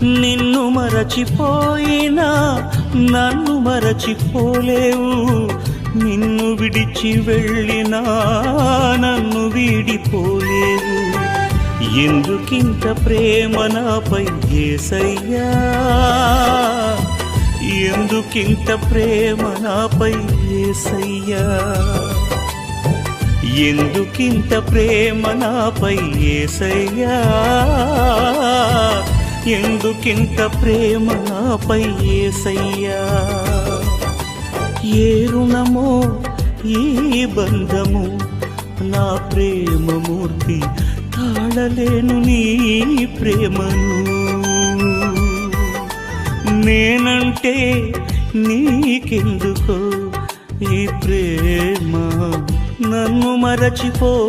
నిన్ను మరచిపోయినా నన్ను మరచిపోలేవు, నిన్ను విడిచి వెళ్ళినా నన్ను వీడిపోలేవు. ఎందుకింత ప్రేమ నాపై యేసయ్యా, ఎందుకింత ప్రేమ నాపై యేసయ్యా, ఎందుకింత ప్రేమ నాపై యేసయ్యా, ఎందుకింత ప్రేమ నాపై యేసయ్యా. ఏ రుణమో ఈ బంధము, నా ప్రేమమూర్తి తాళలేను నీ ప్రేమను. నేనంటే నీకెందుకో ఈ ప్రేమ, నన్ను మరచిపోవెందుకు.